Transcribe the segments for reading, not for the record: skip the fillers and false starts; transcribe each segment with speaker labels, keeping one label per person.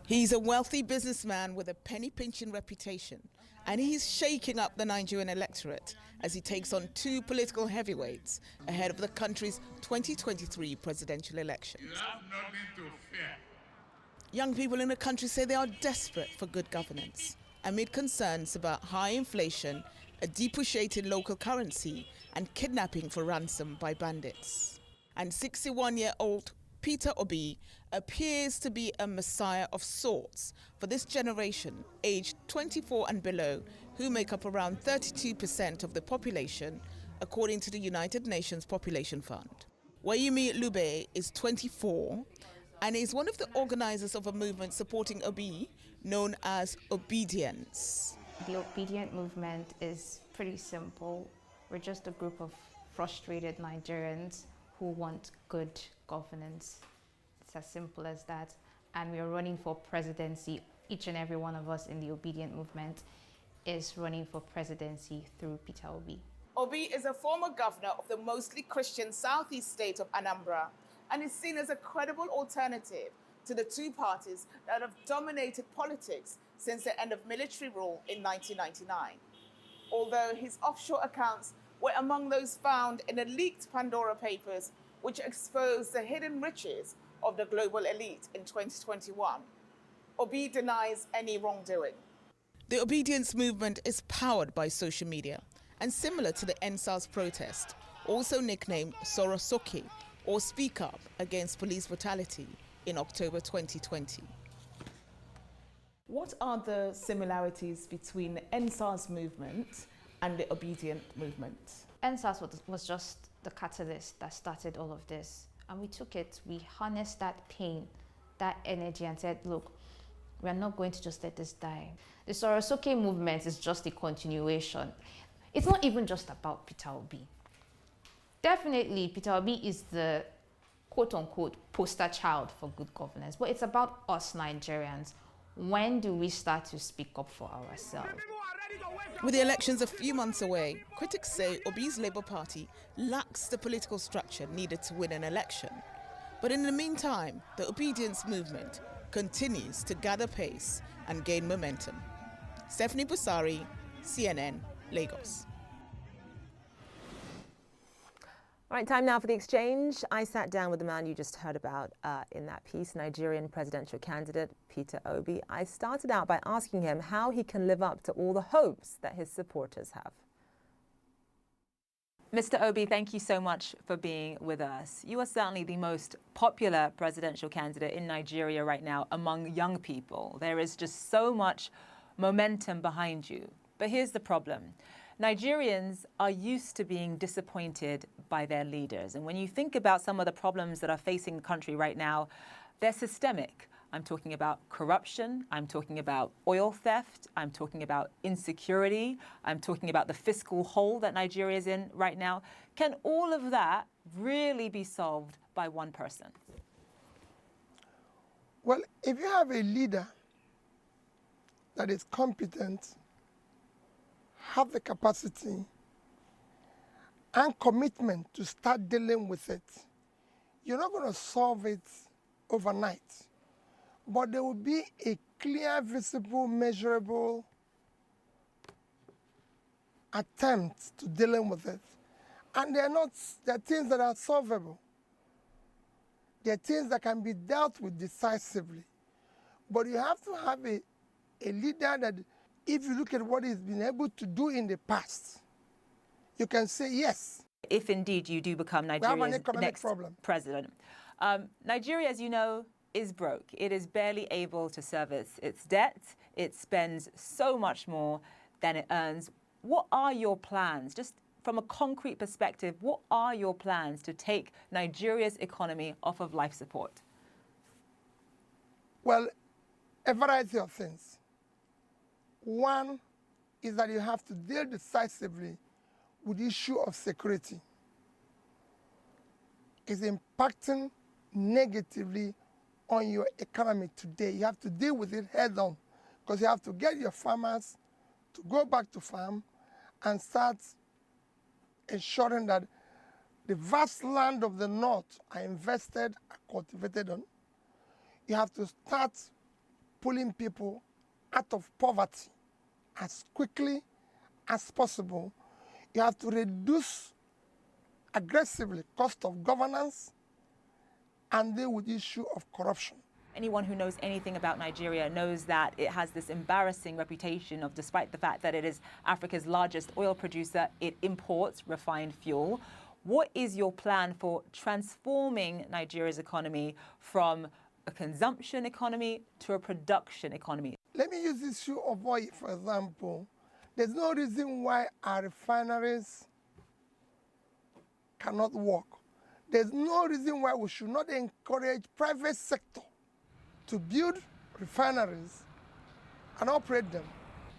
Speaker 1: He's a wealthy businessman with a penny-pinching reputation, and he's shaking up the Nigerian electorate as he takes on two political heavyweights ahead of the country's 2023 presidential election.
Speaker 2: You have nothing to fear.
Speaker 1: Young people in the country say they are desperate for good governance amid concerns about high inflation, a depreciated local currency, and kidnapping for ransom by bandits. And 61-year-old Peter Obi appears to be a messiah of sorts for this generation, aged 24 and below, who make up around 32% of the population, according to the United Nations Population Fund. Wayumi Lube is 24 and is one of the organizers of a movement supporting Obi known as Obedience.
Speaker 3: The Obedient movement is pretty simple. We're just a group of frustrated Nigerians who want good governance. It's as simple as that. And we're running for presidency. Each and every one of us in the Obedient movement is running for presidency through Peter Obi.
Speaker 1: Obi is a former governor of the mostly Christian southeast state of Anambra and is seen as a credible alternative to the two parties that have dominated politics since the end of military rule in 1999. Although his offshore accounts were among those found in the leaked Pandora Papers, which exposed the hidden riches of the global elite in 2021. Obi denies any wrongdoing. The Obedience movement is powered by social media and similar to the EndSARS protest, also nicknamed Sorosoke, or Speak Up Against Police Brutality, in October 2020. What are the similarities between the EndSARS movement and the Obedient movement?
Speaker 3: EndSARS was just the catalyst that started all of this. And we took it, we harnessed that pain, that energy, and said, look, we're not going to just let this die. The Sorosoke movement is just a continuation. It's not even just about Peter Obi. Definitely, Peter Obi is the quote-unquote poster child for good governance, but it's about us Nigerians. When do we start to speak up for ourselves?
Speaker 1: With the elections a few months away, critics say Obi's Labour Party lacks the political structure needed to win an election. But in the meantime, the Obedience movement continues to gather pace and gain momentum. Stephanie Busari, CNN, Lagos.
Speaker 4: All right, time now for the exchange. I sat down with the man you just heard about in that piece, Nigerian presidential candidate Peter Obi. I started out by asking him how he can live up to all the hopes that his supporters have. Mr. Obi, thank you so much for being with us. You are certainly the most popular presidential candidate in Nigeria right now among young people. There is just so much momentum behind you. But here's the problem. Nigerians are used to being disappointed by their leaders. And when you think about some of the problems that are facing the country right now, they're systemic. I'm talking about corruption. I'm talking about oil theft. I'm talking about insecurity. I'm talking about the fiscal hole that Nigeria is in right now. Can all of that really be solved by one person?
Speaker 5: Well, if you have a leader that is competent, have the capacity and commitment to start dealing with it, you're not going to solve it overnight. But there will be a clear, visible, measurable attempt to dealing with it. And they're things that are solvable. They're things that can be dealt with decisively. But you have to have a leader that, if you look at what he's been able to do in the past, you can say yes.
Speaker 4: If indeed you do become Nigeria's next president. Nigeria, as you know, is broke. It is barely able to service its debt. It spends so much more than it earns. What are your plans? Just from a concrete perspective, what are your plans to take Nigeria's economy off of life support?
Speaker 5: Well, a variety of things. One is that you have to deal decisively with the issue of security. It's impacting negatively on your economy today. You have to deal with it head on, because you have to get your farmers to go back to farm and start ensuring that the vast land of the north are invested, are cultivated on. You have to start pulling people out of poverty as quickly as possible. You have to reduce aggressively cost of governance and deal with the issue of corruption.
Speaker 4: Anyone who knows anything about Nigeria knows that it has this embarrassing reputation of, despite the fact that it is Africa's largest oil producer, it imports refined fuel. What is your plan for transforming Nigeria's economy from a consumption economy to a production economy?
Speaker 5: Let me use the issue of oil, for example. There's no reason why our refineries cannot work. There's no reason why we should not encourage private sector to build refineries and operate them.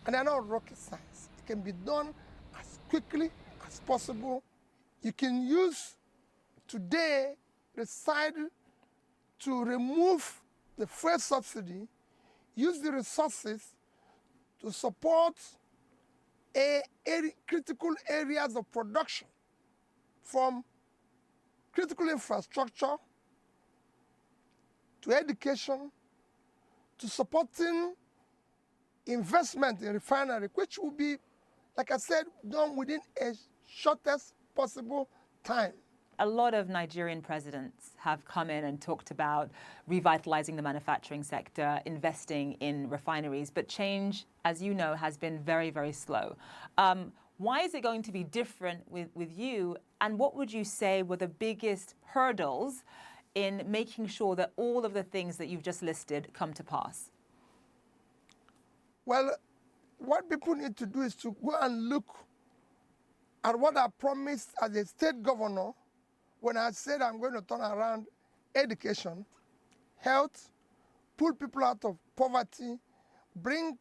Speaker 5: And they're not rocket science. It can be done as quickly as possible. You can use today the side to remove the fuel subsidy, use the resources to support critical areas of production, from critical infrastructure to education to supporting investment in refinery, which will be, like I said, done within a shortest possible time.
Speaker 4: A lot of Nigerian presidents have come in and talked about revitalizing the manufacturing sector, investing in refineries, but change, as you know, has been very, very slow. Why is it going to be different with you? And what would you say were the biggest hurdles in making sure that all of the things that you've just listed come to pass?
Speaker 5: Well, what people need to do is to go and look at what I promised as a state governor when I said I'm going to turn around education, health, pull people out of poverty, bring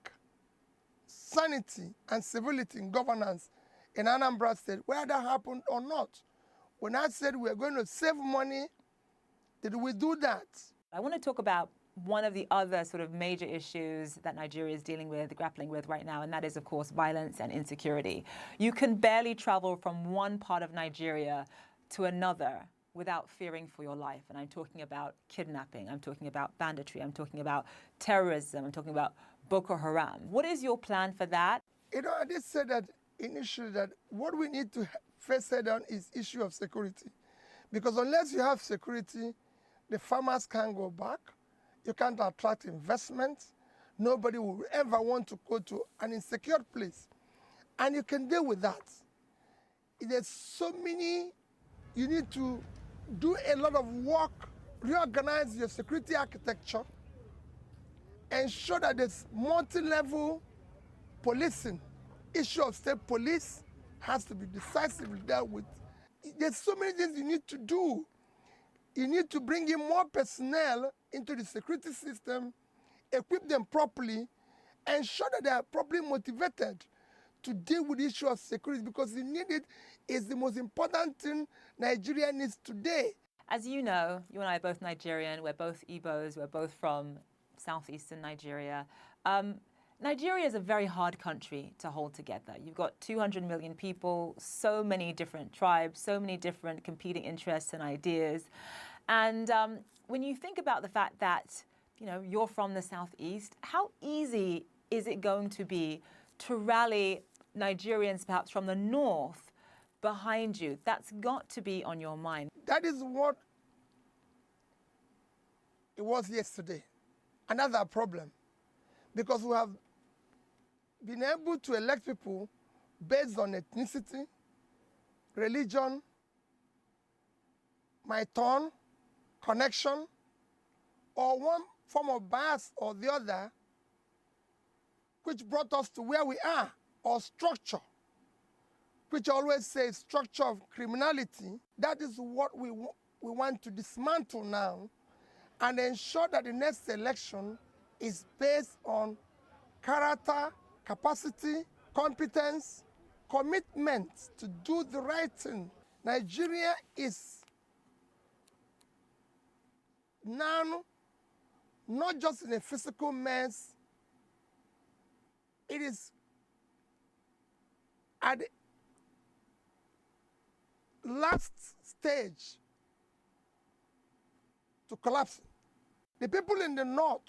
Speaker 5: sanity and civility in governance in Anambra State, whether that happened or not. When I said we're going to save money, did we do that?
Speaker 4: I want to talk about one of the other sort of major issues that Nigeria is grappling with right now, and that is, of course, violence and insecurity. You can barely travel from one part of Nigeria to another without fearing for your life. And I'm talking about kidnapping, I'm talking about banditry, I'm talking about terrorism, I'm talking about Boko Haram. What is your plan for that?
Speaker 5: You know, I did say that initially that what we need to first set down is issue of security. Because unless you have security, the farmers can't go back, you can't attract investment, nobody will ever want to go to an insecure place. And you can deal with that. There's so many, you need to do a lot of work, reorganize your security architecture, ensure that there's multi-level policing. Issue of state police has to be decisively dealt with. There's so many things you need to do. You need to bring in more personnel into the security system, equip them properly, ensure that they are properly motivated to deal with the issue of security, because the need it is the most important thing Nigeria needs today.
Speaker 4: As you know, you and I are both Nigerian, we're both Igbos, we're both from southeastern Nigeria. Nigeria is a very hard country to hold together. You've got 200 million people, so many different tribes, so many different competing interests and ideas. And when you think about the fact that, you know, you're from the southeast, how easy is it going to be to rally Nigerians perhaps from the north behind you? That's got to be on your mind.
Speaker 5: That is what it was yesterday. And that's our problem. Because we have been able to elect people based on ethnicity, religion, my turn, connection, or one form of bias or the other, which brought us to where we are, or structure, which I always say structure of criminality. That is what we want to dismantle now and ensure that the next election is based on character, capacity, competence, commitment to do the right thing. Nigeria is now not just in a physical mess, it is at the last stage to collapse. The people in the north